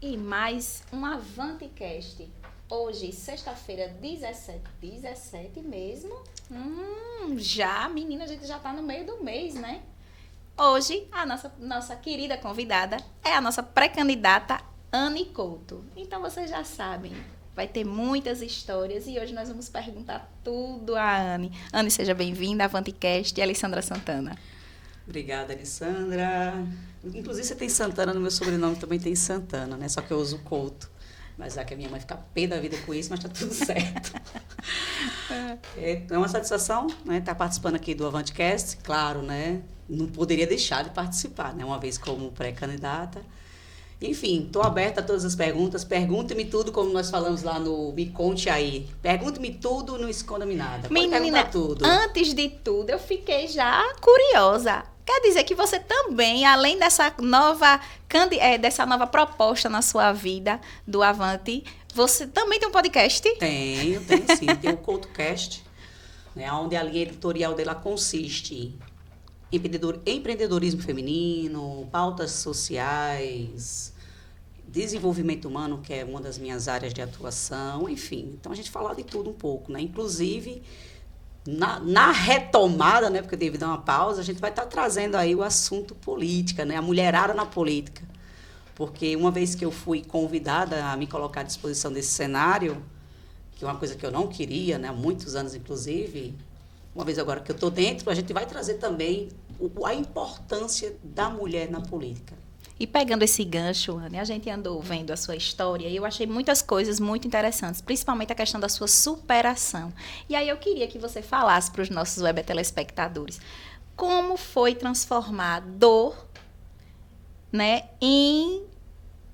E mais um AvanteCast. Hoje, sexta-feira, 17 mesmo. Já, menina, a gente já tá no meio do mês, né? Hoje, a nossa querida convidada é a nossa pré-candidata Anne Couto. Então, vocês já sabem, vai ter muitas histórias e hoje nós vamos perguntar tudo a Anne. Anne, seja bem-vinda à AvanteCast e a Alessandra Santana. Obrigada, Alessandra. Inclusive, você tem Santana no meu sobrenome, também tem Santana, né? Só que eu uso Couto. Mas já que a minha mãe fica pé da vida com isso, mas tá tudo certo. É uma satisfação, né, estar participando aqui do AvanteCast. Claro, né? Não poderia deixar de participar, né? Uma vez como pré-candidata. Enfim, estou aberta a todas as perguntas. Pergunte-me tudo, como nós falamos lá no Me Conte Aí. Pergunte-me tudo, não esconda-me nada. Pode perguntar tudo. Antes de tudo, eu fiquei já curiosa. Quer dizer que você também, além dessa nova proposta na sua vida do Avante, você também tem um podcast? Tenho sim. Tem o CoutoCast, né, onde a linha editorial dela consiste em empreendedorismo feminino, pautas sociais, desenvolvimento humano, que é uma das minhas áreas de atuação, enfim. Então, a gente fala de tudo um pouco, né? Inclusive, na retomada, né, porque devido a uma pausa, a gente vai estar trazendo aí o assunto política, né? A mulherada na política. Porque uma vez que eu fui convidada a me colocar à disposição desse cenário, que é uma coisa que eu não queria, né, há muitos anos, inclusive, uma vez agora que eu estou dentro, a gente vai trazer também a importância da mulher na política. E pegando esse gancho, Anne, a gente andou vendo a sua história e eu achei muitas coisas muito interessantes, principalmente a questão da sua superação. E aí eu queria que você falasse para os nossos web telespectadores como foi transformar dor, né, em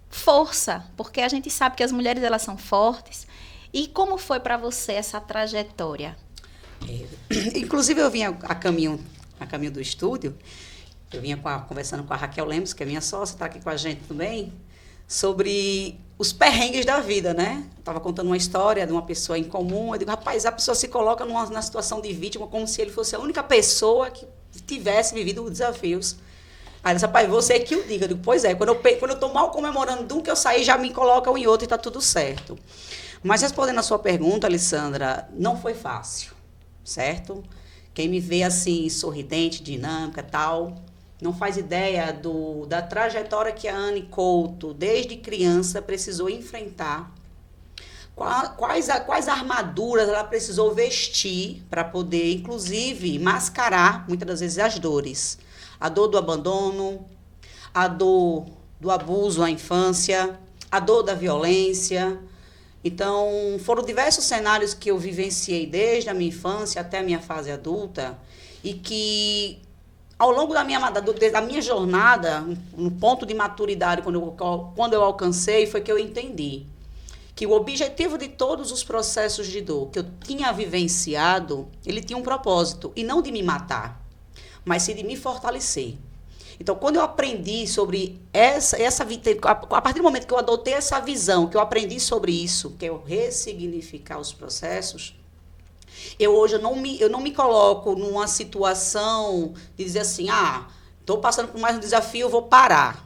força, porque a gente sabe que as mulheres elas são fortes. E como foi para você essa trajetória? Inclusive eu vinha a caminho do estúdio. Eu vinha conversando com a Raquel Lemos, que é minha sócia, está aqui com a gente também, sobre os perrengues da vida, né? Estava contando uma história de uma pessoa em comum. Eu digo, rapaz, a pessoa se coloca na situação de vítima como se ele fosse a única pessoa que tivesse vivido os desafios. Aí ela disse, rapaz, você que o diga. Eu digo, pois é, quando eu estou mal comemorando de um que eu saí, já me colocam em outro e está tudo certo. Mas respondendo a sua pergunta, Alessandra, não foi fácil, certo? Quem me vê assim, sorridente, dinâmica e tal, não faz ideia da trajetória que a Anne Couto, desde criança, precisou enfrentar. Quais armaduras ela precisou vestir para poder, inclusive, mascarar, muitas das vezes, as dores. A dor do abandono, a dor do abuso à infância, a dor da violência. Então, foram diversos cenários que eu vivenciei desde a minha infância até a minha fase adulta e que, ao longo da minha jornada, no ponto de maturidade, quando eu alcancei, foi que eu entendi que o objetivo de todos os processos de dor que eu tinha vivenciado, ele tinha um propósito, e não de me matar, mas sim de me fortalecer. Então, quando eu aprendi sobre a partir do momento que eu adotei essa visão, que eu aprendi sobre isso, que é o ressignificar os processos, hoje eu não me coloco numa situação de dizer assim, estou passando por mais um desafio, eu vou parar.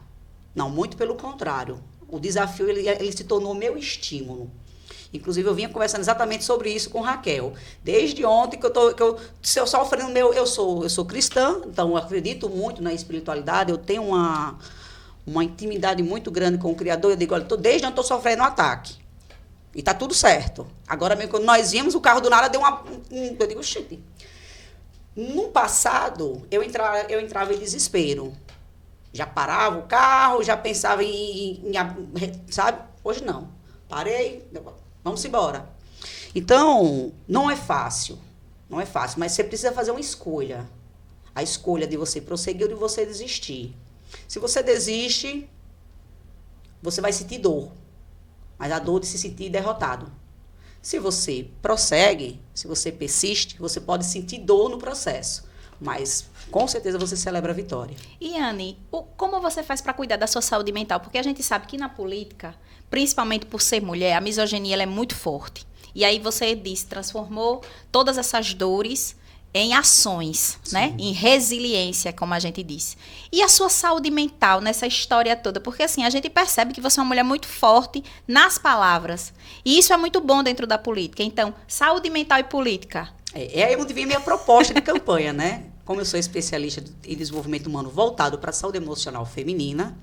Não, muito pelo contrário. O desafio ele se tornou meu estímulo. Inclusive, eu vinha conversando exatamente sobre isso com Raquel. Desde ontem que eu sofrendo eu sou cristã, então eu acredito muito na espiritualidade, eu tenho uma intimidade muito grande com o Criador. Eu digo, olha, desde ontem eu estou sofrendo um ataque. E está tudo certo. Agora mesmo, quando nós vimos, o carro do nada deu eu digo, shit. No passado, eu entrava em desespero. Já parava o carro, já pensava sabe? Hoje não. Parei, vamos embora. Então, não é fácil, mas você precisa fazer uma escolha. A escolha de você prosseguir ou de você desistir. Se você desiste, você vai sentir dor, mas a dor de se sentir derrotado. Se você prossegue, se você persiste, você pode sentir dor no processo, mas com certeza você celebra a vitória. E, Anne, como você faz para cuidar da sua saúde mental? Porque a gente sabe que na política, principalmente por ser mulher, a misoginia ela é muito forte. E aí você disse, transformou todas essas dores em ações, né? Em resiliência, como a gente disse. E a sua saúde mental nessa história toda? Porque, assim, a gente percebe que você é uma mulher muito forte nas palavras. E isso é muito bom dentro da política. Então, saúde mental e política. É aí onde vem a minha proposta de campanha, né? Como eu sou especialista em desenvolvimento humano voltado para a saúde emocional feminina,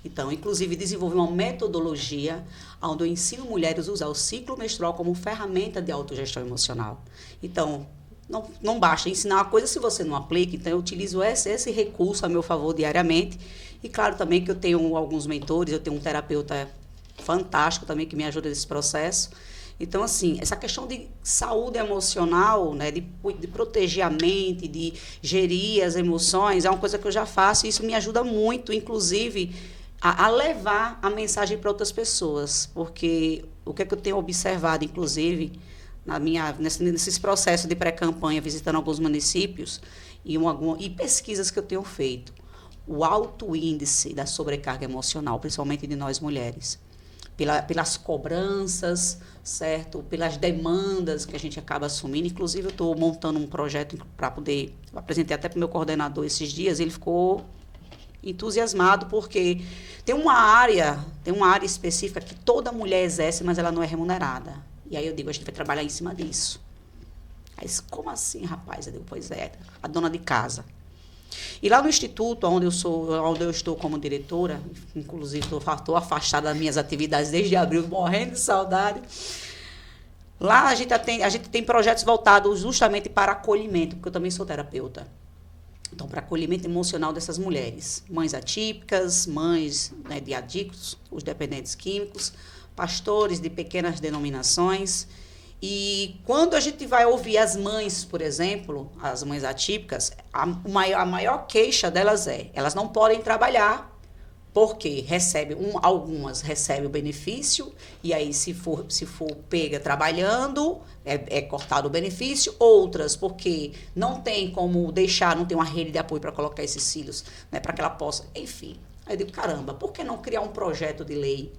então, inclusive, desenvolvi uma metodologia onde eu ensino mulheres a usar o ciclo menstrual como ferramenta de autogestão emocional. Então, não basta ensinar uma coisa se você não aplica, então eu utilizo esse recurso a meu favor diariamente. E claro também que eu tenho alguns mentores, eu tenho um terapeuta fantástico também que me ajuda nesse processo. Então, assim, essa questão de saúde emocional, né, de proteger a mente, de gerir as emoções, é uma coisa que eu já faço e isso me ajuda muito, inclusive, a levar a mensagem para outras pessoas. Porque o que é que eu tenho observado, inclusive, nesses processos de pré-campanha, visitando alguns municípios e pesquisas que eu tenho feito, o alto índice da sobrecarga emocional, principalmente de nós mulheres, pelas cobranças, certo? Pelas demandas que a gente acaba assumindo. Inclusive, eu estou montando um projeto para poder... Apresentei até para o meu coordenador esses dias, ele ficou entusiasmado, porque tem uma área específica que toda mulher exerce, mas ela não é remunerada. E aí eu digo, a gente vai trabalhar em cima disso. Aí, como assim, rapaz? Eu digo, pois é, a dona de casa. E lá no instituto, onde eu estou como diretora, inclusive estou afastada das minhas atividades desde abril, morrendo de saudade. Lá a gente tem projetos voltados justamente para acolhimento, porque eu também sou terapeuta. Então, para acolhimento emocional dessas mulheres. Mães atípicas, mães, né, de adictos, os dependentes químicos, pastores de pequenas denominações. E quando a gente vai ouvir as mães, por exemplo, as mães atípicas, a maior queixa delas elas não podem trabalhar porque algumas recebem o benefício e aí se for pega trabalhando, é cortado o benefício, outras porque não tem como deixar, não tem uma rede de apoio para colocar esses filhos, né, para que ela possa, enfim. Aí eu digo, caramba, por que não criar um projeto de lei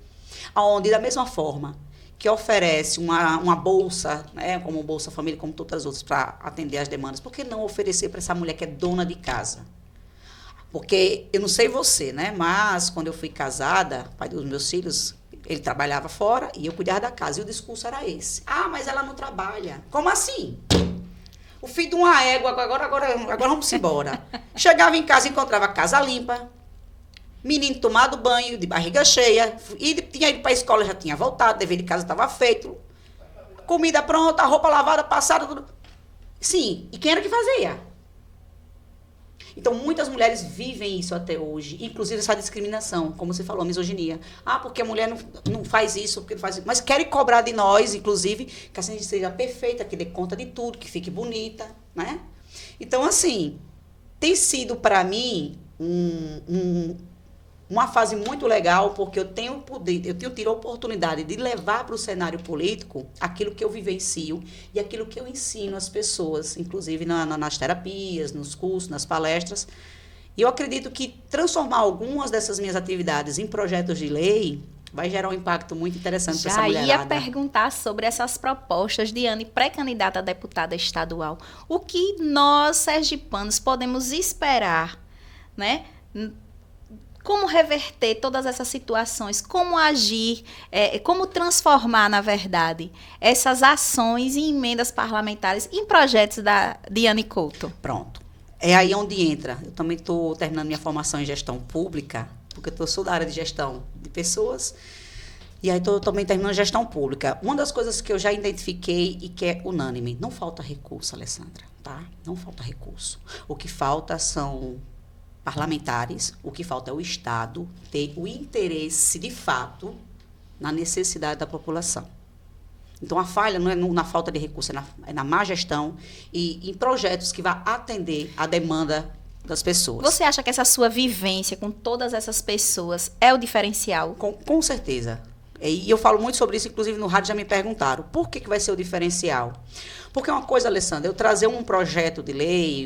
onde, da mesma forma que oferece uma bolsa, né, como Bolsa Família, como todas as outras, para atender as demandas, por que não oferecer para essa mulher que é dona de casa? Porque, eu não sei você, né, mas quando eu fui casada, pai dos meus filhos, ele trabalhava fora e eu cuidava da casa. E o discurso era esse. Ah, mas ela não trabalha. Como assim? O filho de uma égua, agora vamos embora. Chegava em casa, encontrava a casa limpa, menino tomado banho, de barriga cheia, tinha ido para a escola, já tinha voltado, dever de casa estava feito, comida pronta, roupa lavada, passada, tudo. Sim, e quem era que fazia? Então, muitas mulheres vivem isso até hoje, inclusive essa discriminação, como você falou, a misoginia. Ah, porque a mulher não faz isso, porque não faz isso. Mas querem cobrar de nós, inclusive, que a gente seja perfeita, que dê conta de tudo, que fique bonita, né? Então, assim, tem sido para mim uma fase muito legal, porque eu tenho tido a oportunidade de levar para o cenário político aquilo que eu vivencio e aquilo que eu ensino às pessoas, inclusive nas terapias, nos cursos, nas palestras. E eu acredito que transformar algumas dessas minhas atividades em projetos de lei vai gerar um impacto muito interessante para essa mulherada. Já ia perguntar sobre essas propostas de Anne, pré-candidata a deputada estadual. O que nós, sergipanos, podemos esperar, né? Como reverter todas essas situações, como agir, como transformar, na verdade, essas ações e emendas parlamentares em projetos de Anne Couto? Pronto. É aí onde entra. Eu também estou terminando minha formação em gestão pública, porque eu sou da área de gestão de pessoas, e aí estou também terminando gestão pública. Uma das coisas que eu já identifiquei e que é unânime, não falta recurso, Alessandra, tá? Não falta recurso. O que falta são parlamentares, o que falta é o Estado ter o interesse, de fato, na necessidade da população. Então, a falha não é na falta de recursos, é na má gestão e em projetos que vão atender a demanda das pessoas. Você acha que essa sua vivência com todas essas pessoas é o diferencial? Com certeza. E eu falo muito sobre isso, inclusive no rádio já me perguntaram, por que vai ser o diferencial? Porque uma coisa, Alessandra, eu trazer um projeto de lei,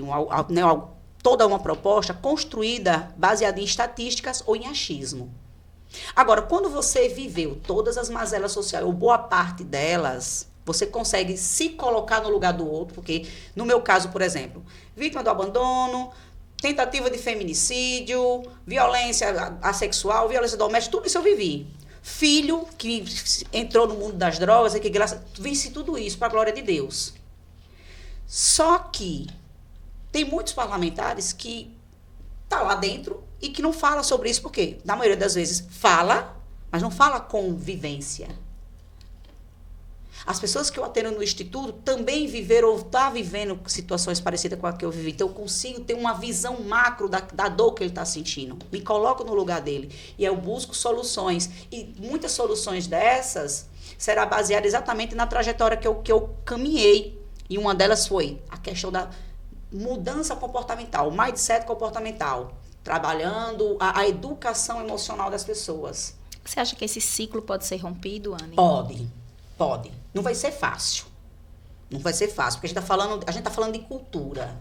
toda uma proposta construída baseada em estatísticas ou em achismo. Agora, quando você viveu todas as mazelas sociais, ou boa parte delas, Você consegue se colocar no lugar do outro, porque, no meu caso, por exemplo, vítima do abandono, tentativa de feminicídio, violência assexual, violência doméstica, tudo isso eu vivi. Filho que entrou no mundo das drogas e que venci tudo isso para a glória de Deus. Só que tem muitos parlamentares que tá lá dentro e que não fala sobre isso, porque, na maioria das vezes, fala, mas não fala com vivência. As pessoas que eu atendo no Instituto também viveram ou estão vivendo situações parecidas com a que eu vivi. Então, eu consigo ter uma visão macro da dor que ele está sentindo. Me coloco no lugar dele. E eu busco soluções. E muitas soluções dessas será baseada exatamente na trajetória que eu caminhei. E uma delas foi a questão da mudança comportamental, o mindset comportamental. Trabalhando a educação emocional das pessoas. Você acha que esse ciclo pode ser rompido, Anne? Pode. Não vai ser fácil. Não vai ser fácil, porque a gente tá falando de cultura,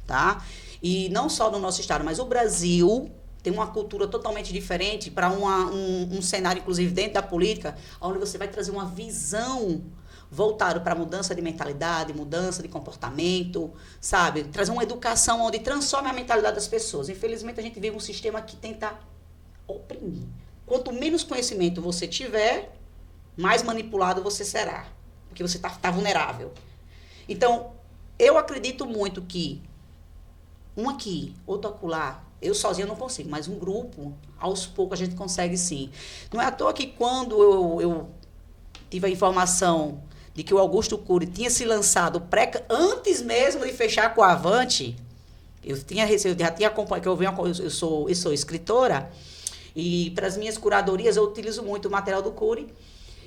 tá? E não só no nosso estado, mas o Brasil tem uma cultura totalmente diferente para um cenário, inclusive dentro da política, onde você vai trazer uma visão voltada para mudança de mentalidade, mudança de comportamento, sabe? Trazer uma educação onde transforme a mentalidade das pessoas. Infelizmente, a gente vive um sistema que tenta oprimir. Quanto menos conhecimento você tiver, mais manipulado você será, porque você tá vulnerável. Então, eu acredito muito que um aqui, outro acolá, eu sozinha não consigo, mas um grupo, aos poucos a gente consegue sim. Não é à toa que quando eu tive a informação de que o Augusto Cury tinha se lançado antes mesmo de fechar com a Avante, eu já tinha acompanhado, eu sou escritora, e para as minhas curadorias eu utilizo muito o material do Cury.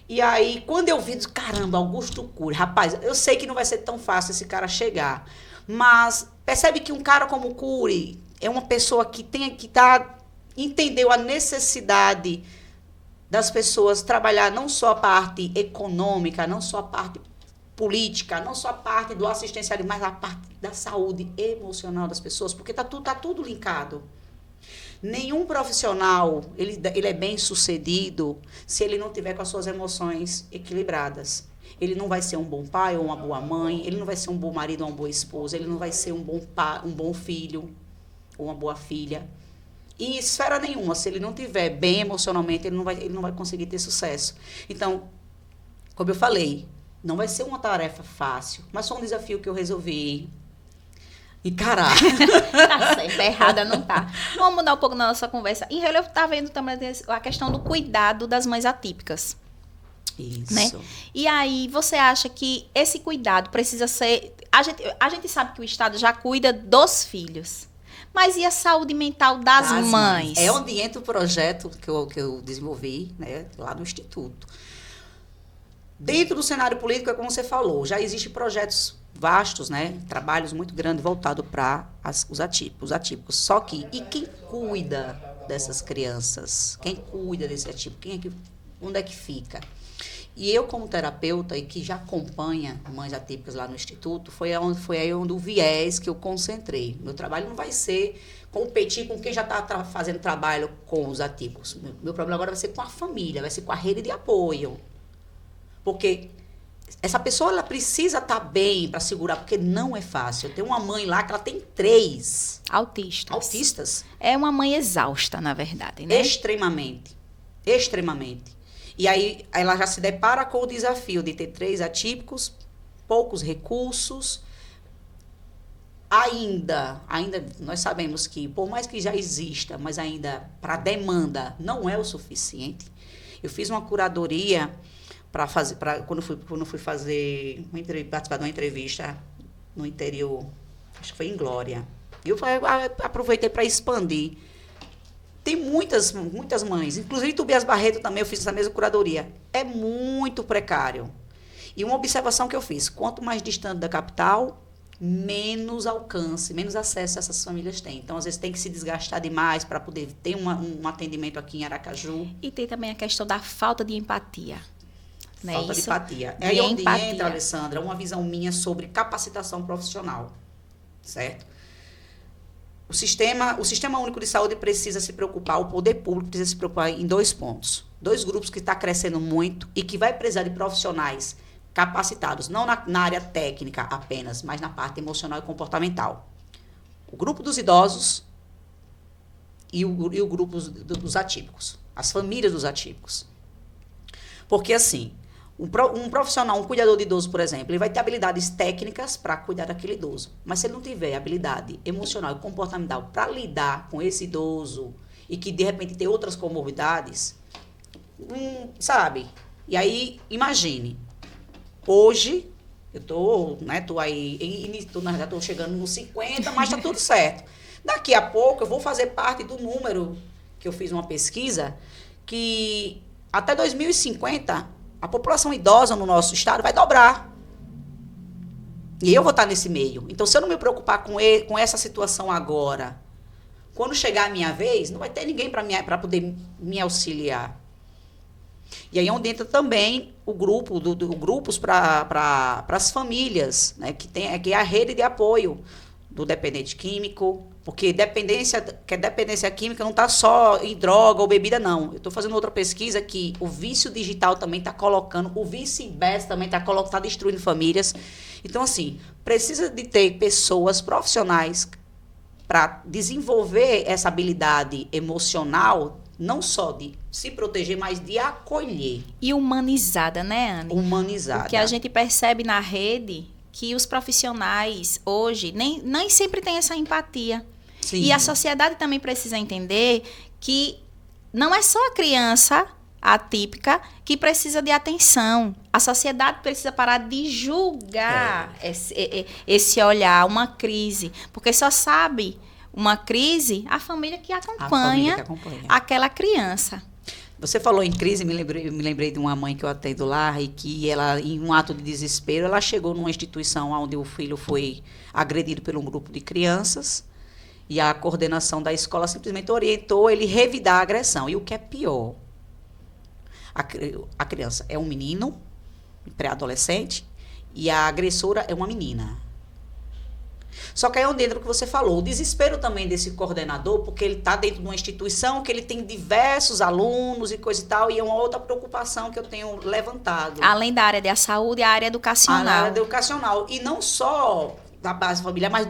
E aí, quando eu vi, caramba, Augusto Cury, rapaz, eu sei que não vai ser tão fácil esse cara chegar, mas percebe que um cara como o Cury é uma pessoa que entendeu a necessidade das pessoas trabalhar não só a parte econômica, não só a parte política, não só a parte do assistencialismo, mas a parte da saúde emocional das pessoas, porque tá tudo linkado. Nenhum profissional, ele é bem sucedido se ele não tiver com as suas emoções equilibradas. Ele não vai ser um bom pai ou uma boa mãe, ele não vai ser um bom marido ou uma boa esposa, ele não vai ser um bom filho ou uma boa filha. Em esfera nenhuma, se ele não tiver bem emocionalmente, ele não vai conseguir ter sucesso. Então, como eu falei, não vai ser uma tarefa fácil, mas foi um desafio que eu resolvi encarar. Tá certo, errada não tá. Vamos mudar um pouco na nossa conversa. Em relevo, tá vendo também a questão do cuidado das mães atípicas. Isso. Né? E aí, você acha que esse cuidado precisa ser... A gente sabe que o Estado já cuida dos filhos. Mas e a saúde mental das mães? É onde entra o projeto que eu desenvolvi, né, lá no Instituto. Dentro do cenário político, é como você falou, já existem projetos vastos, né, trabalhos muito grandes voltados para os atípicos. Só que, e quem cuida dessas crianças? Quem cuida desse atípico? Onde é que fica? E eu, como terapeuta, e que já acompanha mães atípicas lá no Instituto, foi aí onde o viés que eu concentrei. Meu trabalho não vai ser competir com quem já está fazendo trabalho com os atípicos. Meu problema agora vai ser com a família, vai ser com a rede de apoio. Porque essa pessoa ela precisa estar bem para segurar, porque não é fácil. Eu tenho uma mãe lá que ela tem 3 autistas. É uma mãe exausta, na verdade, né? Extremamente. E aí ela já se depara com o desafio de ter 3 atípicos, poucos recursos. Ainda nós sabemos que, por mais que já exista, mas ainda para a demanda não é o suficiente. Eu fiz uma curadoria quando fui participar de uma entrevista no interior, acho que foi em Glória. Eu aproveitei para expandir. Tem muitas mães, inclusive Tobias Barreto também, eu fiz essa mesma curadoria. É muito precário. E uma observação que eu fiz, quanto mais distante da capital, menos alcance, menos acesso essas famílias têm. Então, às vezes, tem que se desgastar demais para poder ter um atendimento aqui em Aracaju. E tem também a questão da falta de empatia. Falta de empatia. É aí onde entra, Alessandra, uma visão minha sobre capacitação profissional, certo? O Sistema Único de Saúde precisa se preocupar, o poder público precisa se preocupar em 2 pontos. 2 grupos que estão crescendo muito e que vai precisar de profissionais capacitados, não na área técnica apenas, mas na parte emocional e comportamental. O grupo dos idosos e o grupo dos atípicos, as famílias dos atípicos. Porque, assim, um profissional, um cuidador de idoso, por exemplo, ele vai ter habilidades técnicas para cuidar daquele idoso. Mas se ele não tiver habilidade emocional e comportamental para lidar com esse idoso e que, de repente, tem outras comorbidades, sabe? E aí, imagine, hoje, tô aí, já tô chegando nos 50, mas tá tudo certo. Daqui a pouco, eu vou fazer parte do número, que eu fiz uma pesquisa, que até 2050, a população idosa no nosso estado vai dobrar. E eu vou estar nesse meio. Então, se eu não me preocupar com essa situação agora, quando chegar a minha vez, não vai ter ninguém para poder me auxiliar. E aí é onde entra também o grupo, grupos para as famílias, né, que é a rede de apoio do dependente químico, porque dependência química não está só em droga ou bebida, não. Eu estou fazendo outra pesquisa que o vício digital também está colocando, o vice-versa também está destruindo famílias. Então, assim, precisa de ter pessoas profissionais para desenvolver essa habilidade emocional, não só de se proteger, mas de acolher. E humanizada, né, Anne? Humanizada. Porque a gente percebe na rede que os profissionais hoje nem sempre têm essa empatia. Sim. E a sociedade também precisa entender que não é só a criança atípica que precisa de atenção. A sociedade precisa parar de julgar esse olhar, uma crise. Porque só sabe uma crise a família que acompanha aquela criança. Você falou em crise, me lembrei de uma mãe que eu atendo lá e que ela, em um ato de desespero, ela chegou numa instituição onde o filho foi agredido por um grupo de crianças e a coordenação da escola simplesmente orientou ele revidar a agressão. E o que é pior, a criança é um menino, pré-adolescente, e a agressora é uma menina. Só que aí é onde entra o que você falou, o desespero também desse coordenador, porque ele está dentro de uma instituição que ele tem diversos alunos e coisa e tal, e é uma outra preocupação que eu tenho levantado. Além da área da saúde, a área educacional. A área educacional. E não só da base familiar, mas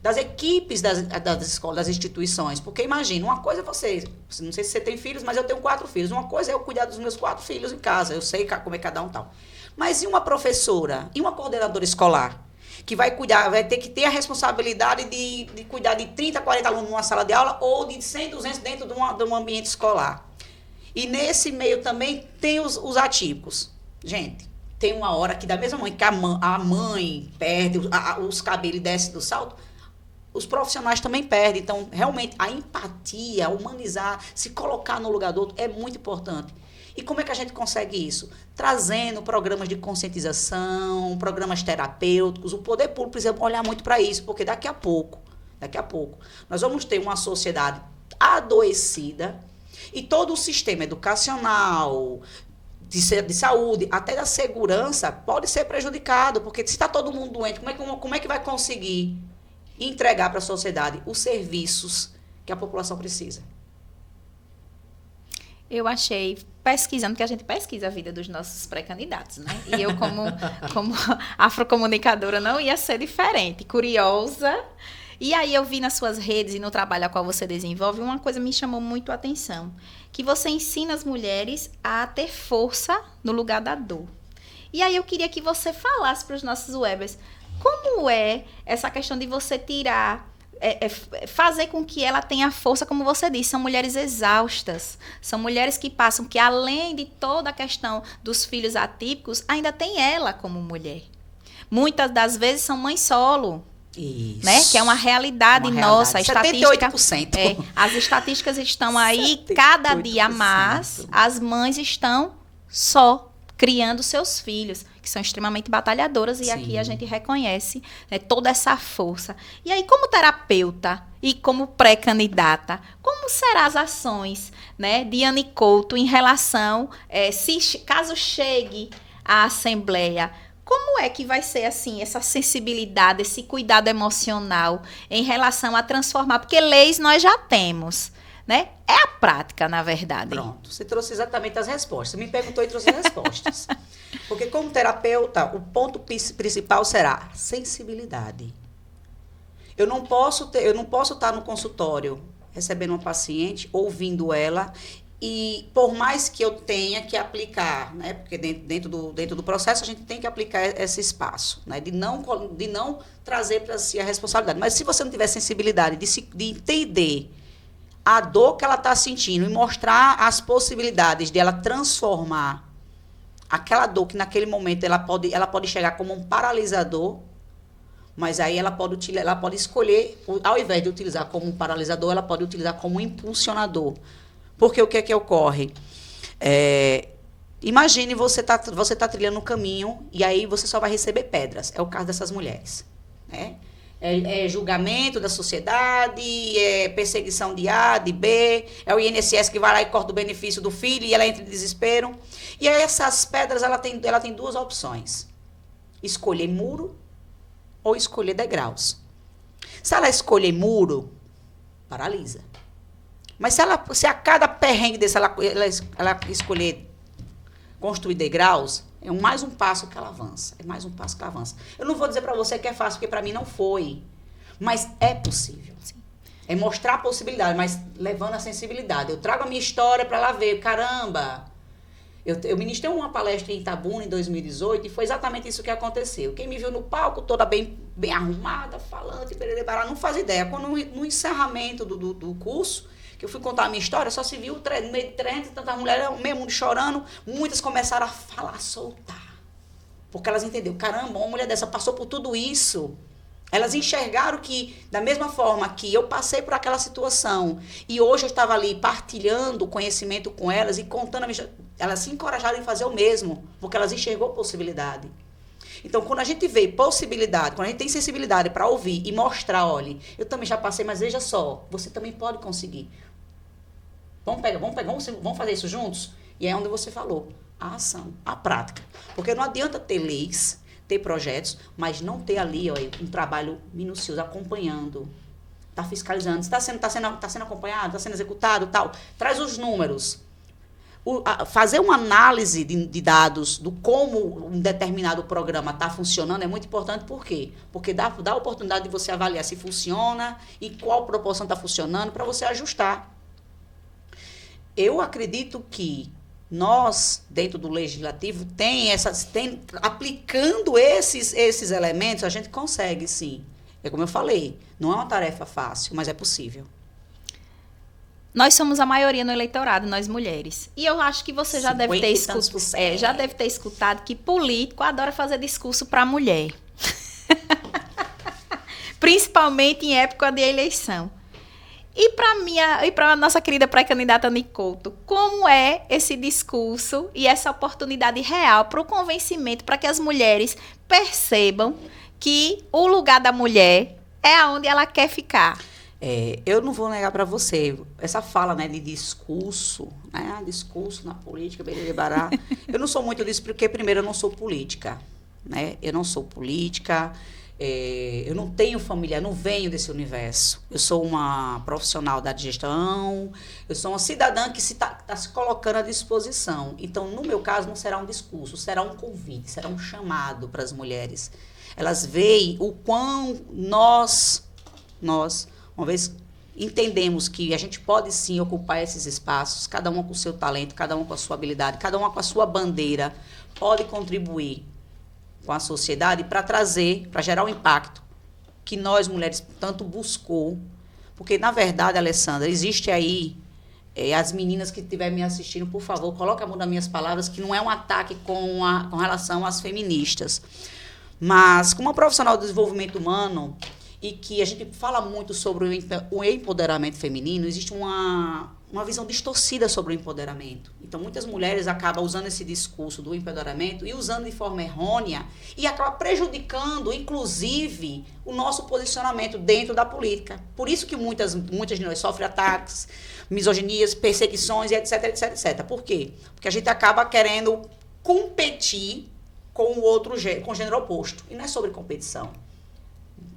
das equipes das escolas, das instituições. Porque imagina, uma coisa é você, não sei se você tem filhos, mas eu tenho 4 filhos. Uma coisa é eu cuidar dos meus 4 filhos em casa, eu sei como é cada um tal. Mas e uma professora, e uma coordenadora escolar? Que vai cuidar, vai ter que ter a responsabilidade de cuidar de 30, 40 alunos numa sala de aula ou de 100, 200 dentro de um ambiente escolar. E nesse meio também tem os atípicos. Gente, tem uma hora que da mesma mãe que a mãe perde os cabelos e desce do salto, os profissionais também perdem. Então, realmente, a empatia, humanizar, se colocar no lugar do outro é muito importante. E como é que a gente consegue isso? Trazendo programas de conscientização, programas terapêuticos. O poder público precisa olhar muito para isso, porque daqui a pouco, nós vamos ter uma sociedade adoecida e todo o sistema educacional, de saúde, até da segurança, pode ser prejudicado, porque se está todo mundo doente, como é que vai conseguir entregar para a sociedade os serviços que a população precisa? Eu achei, pesquisando, que a gente pesquisa a vida dos nossos pré-candidatos, né? E eu, como afrocomunicadora, não ia ser diferente, curiosa. E aí eu vi nas suas redes e no trabalho a qual você desenvolve, uma coisa me chamou muito a atenção, que você ensina as mulheres a ter força no lugar da dor. E aí eu queria que você falasse para os nossos webers, como é essa questão de você tirar... fazer com que ela tenha força, como você disse, são mulheres exaustas, são mulheres que passam, que além de toda a questão dos filhos atípicos, ainda tem ela como mulher. Muitas das vezes são mães solo, isso, né? Que é uma realidade nossa. 78%. As estatísticas estão aí, 78%. Cada dia mais, as mães estão só criando seus filhos, que são extremamente batalhadoras, e aqui a gente reconhece, né, toda essa força. E aí, como terapeuta e como pré-candidata, como serão as ações, né, de Anne Couto em relação, caso chegue à Assembleia, como é que vai ser, assim, essa sensibilidade, esse cuidado emocional em relação a transformar? Porque leis nós já temos, né? É a prática, na verdade. Pronto, você trouxe exatamente as respostas. Você me perguntou e trouxe as respostas. Porque como terapeuta, o ponto principal será sensibilidade. Eu não posso estar no consultório recebendo uma paciente, ouvindo ela, e por mais que eu tenha que aplicar, né, porque dentro do processo a gente tem que aplicar esse espaço, né, de não trazer para si a responsabilidade. Mas se você não tiver sensibilidade de entender a dor que ela está sentindo e mostrar as possibilidades de ela transformar aquela dor que naquele momento ela pode chegar como um paralisador, mas aí ela pode escolher, ao invés de utilizar como um paralisador, ela pode utilizar como um impulsionador. Porque o que é que ocorre? Imagine você tá trilhando um caminho e aí você só vai receber pedras. É o caso dessas mulheres. Né? É julgamento da sociedade, é perseguição de A, de B, é o INSS que vai lá e corta o benefício do filho e ela entra em desespero. E aí essas pedras, ela tem duas opções. Escolher muro ou escolher degraus. Se ela escolher muro, paralisa. Mas se a cada perrengue desse ela escolher construir degraus, é mais um passo que ela avança. É mais um passo que ela avança. Eu não vou dizer para você que é fácil, porque para mim não foi. Mas é possível. Sim. É mostrar a possibilidade, mas levando a sensibilidade. Eu trago a minha história para ela ver. Caramba! Eu ministrei uma palestra em Itabuna em 2018 e foi exatamente isso que aconteceu. Quem me viu no palco, toda bem arrumada, falante, não faz ideia. Quando no encerramento do curso, que eu fui contar a minha história, só se viu no meio de 300 tantas mulheres, meio mundo chorando, muitas começaram a falar, a soltar. Porque elas entenderam, caramba, uma mulher dessa passou por tudo isso. Elas enxergaram que, da mesma forma que eu passei por aquela situação, e hoje eu estava ali partilhando o conhecimento com elas e contando a minha história, elas se encorajaram em fazer o mesmo, porque elas enxergou possibilidade. Então, quando a gente vê possibilidade, quando a gente tem sensibilidade para ouvir e mostrar, olha, eu também já passei, mas veja só, você também pode conseguir. Vamos fazer isso juntos? E é onde você falou, a ação, a prática. Porque não adianta ter leis, ter projetos, mas não ter ali um trabalho minucioso, acompanhando, tá fiscalizando. Está sendo acompanhado, está sendo executado, tal. Traz os números. Fazer uma análise de dados do como um determinado programa está funcionando é muito importante. Por quê? Porque dá a oportunidade de você avaliar se funciona e qual proporção está funcionando para você ajustar. Eu acredito que nós, dentro do legislativo, aplicando esses elementos, a gente consegue, sim. É como eu falei, não é uma tarefa fácil, mas é possível. Nós somos a maioria no eleitorado, nós mulheres. E eu acho que você já deve ter escutado que político adora fazer discurso para mulher. Principalmente em época de eleição. E para a nossa querida pré-candidata Nicouto, como é esse discurso e essa oportunidade real para o convencimento, para que as mulheres percebam que o lugar da mulher é onde ela quer ficar? Eu não vou negar para você, essa fala, né, de discurso, né, discurso na política, bará. Eu não sou muito disso porque, primeiro, eu não sou política, né? Eu não sou política, eu não tenho família, não venho desse universo. Eu sou uma profissional da gestão, eu sou uma cidadã que está se colocando à disposição. Então, no meu caso, não será um discurso, será um convite, será um chamado para as mulheres. Elas veem o quão nós, uma vez entendemos que a gente pode sim ocupar esses espaços, cada uma com o seu talento, cada uma com a sua habilidade, cada uma com a sua bandeira, pode contribuir com a sociedade para gerar o impacto que nós, mulheres, tanto buscou. Porque, na verdade, Alessandra, existe aí, as meninas que estiverem me assistindo, por favor, coloque a mão nas minhas palavras, que não é um ataque com relação às feministas. Mas, como uma profissional do desenvolvimento humano, e que a gente fala muito sobre o empoderamento feminino, existe uma visão distorcida sobre o empoderamento. Então, muitas mulheres acabam usando esse discurso do empoderamento e usando de forma errônea e acaba prejudicando, inclusive, o nosso posicionamento dentro da política. Por isso que muitas de nós sofrem ataques, misoginias, perseguições, etc, etc, etc. Por quê? Porque a gente acaba querendo competir com o outro, com o gênero oposto. E não é sobre competição.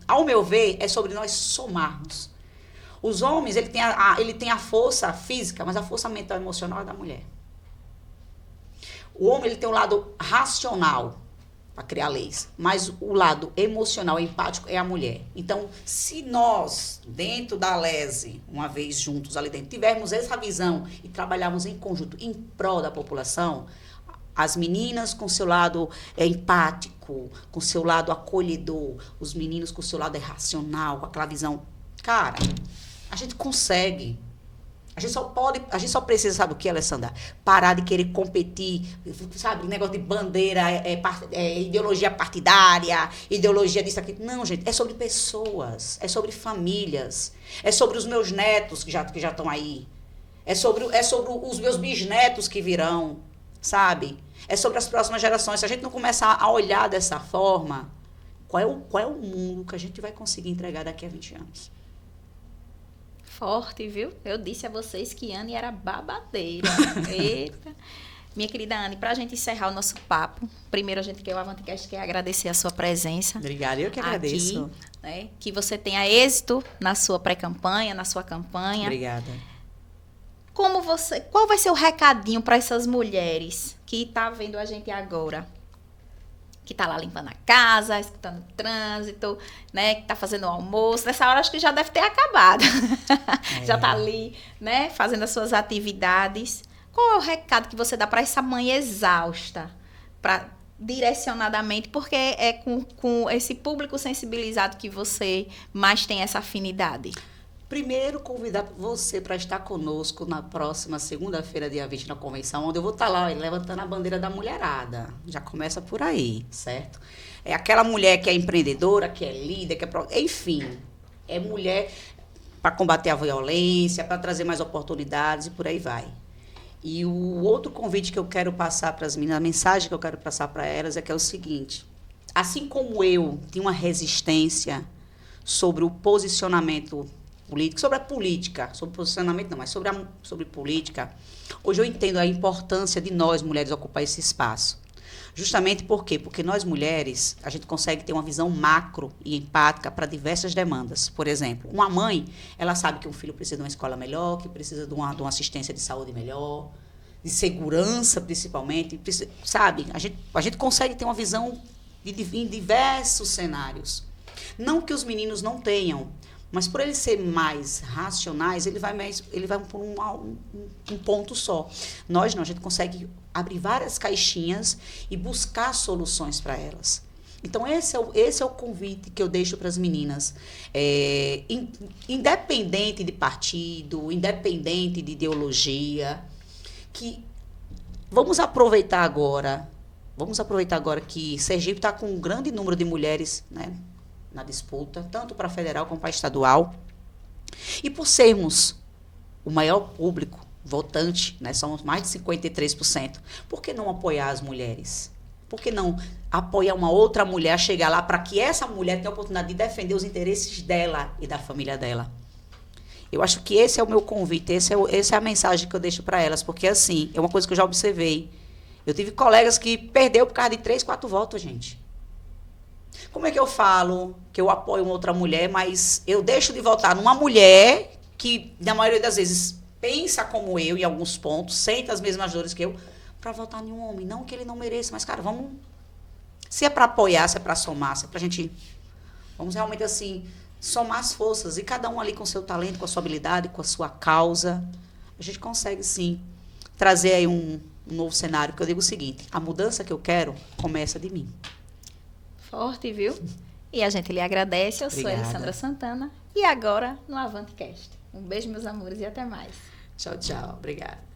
Ao meu ver, é sobre nós somarmos. Os homens, ele tem a força física, mas a força mental e emocional é da mulher. O homem, ele tem o lado racional para criar leis, mas o lado emocional, empático, é a mulher. Então, se nós, dentro da LESE, uma vez juntos ali dentro, tivermos essa visão e trabalharmos em conjunto, em prol da população, as meninas com seu lado empático, com seu lado acolhedor, os meninos com seu lado racional, com aquela visão, cara, a gente consegue. A gente só precisa, sabe o que, Alessandra? Parar de querer competir, sabe? Negócio de bandeira, ideologia partidária, ideologia disso aqui. Não, gente, é sobre pessoas, é sobre famílias, é sobre os meus netos que já estão aí, é sobre os meus bisnetos que virão, sabe? É sobre as próximas gerações. Se a gente não começar a olhar dessa forma, qual é o mundo que a gente vai conseguir entregar daqui a 20 anos? Forte, viu? Eu disse a vocês que Anne era babadeira. Eita. Minha querida Anne, para a gente encerrar o nosso papo, primeiro a gente quer o AvanteCast quer agradecer a sua presença. Obrigada, eu que agradeço. Aqui, né? Que você tenha êxito na sua pré-campanha, na sua campanha. Obrigada. Qual vai ser o recadinho para essas mulheres que tá vendo a gente agora? Que tá lá limpando a casa, escutando o trânsito, né? Que tá fazendo o almoço. Nessa hora, acho que já deve ter acabado. Já tá ali, né? Fazendo as suas atividades. Qual é o recado que você dá para essa mãe exausta? Direcionadamente, porque é com esse público sensibilizado que você mais tem essa afinidade. Primeiro, convidar você para estar conosco na próxima segunda-feira, dia 20, na convenção, onde eu vou estar lá levantando a bandeira da mulherada. Já começa por aí, certo? É aquela mulher que é empreendedora, que é líder, enfim, é mulher para combater a violência, para trazer mais oportunidades e por aí vai. E o outro convite que eu quero passar para as meninas, a mensagem que eu quero passar para elas é que é o seguinte: assim como eu tinha uma resistência sobre o posicionamento político, sobre a política, sobre posicionamento não, mas sobre política, hoje eu entendo a importância de nós, mulheres, ocupar esse espaço. Justamente por quê? Porque nós, mulheres, a gente consegue ter uma visão macro e empática para diversas demandas. Por exemplo, uma mãe, ela sabe que um filho precisa de uma escola melhor, que precisa de uma assistência de saúde melhor, de segurança, principalmente, sabe? A gente consegue ter uma visão em diversos cenários. Não que os meninos não tenham, mas por eles serem mais racionais, ele vai por um ponto só. Nós não, a gente consegue abrir várias caixinhas e buscar soluções para elas. Então, esse é o convite que eu deixo para as meninas. Independente de partido, independente de ideologia, que vamos aproveitar agora que Sergipe está com um grande número de mulheres, né, na disputa, tanto para federal como para estadual. E por sermos o maior público votante, né, somos mais de 53%, por que não apoiar as mulheres? Por que não apoiar uma outra mulher a chegar lá para que essa mulher tenha a oportunidade de defender os interesses dela e da família dela? Eu acho que esse é o meu convite, essa é a mensagem que eu deixo para elas, porque assim, é uma coisa que eu já observei. Eu tive colegas que perdeu por causa de 3, 4 votos, gente. Como é que eu falo que eu apoio uma outra mulher, mas eu deixo de votar numa mulher que, na maioria das vezes, pensa como eu em alguns pontos, sente as mesmas dores que eu, para votar em um homem? Não que ele não mereça, mas, cara, vamos... Se é para apoiar, se é para somar, se é para a gente... Vamos realmente, assim, somar as forças. E cada um ali com o seu talento, com a sua habilidade, com a sua causa. A gente consegue, sim, trazer aí um novo cenário. Porque eu digo o seguinte: a mudança que eu quero começa de mim. Forte, viu? E a gente lhe agradece. Eu sou a Alessandra Santana. E agora, no AvanteCast. Um beijo, meus amores, e até mais. Tchau, tchau. Obrigada.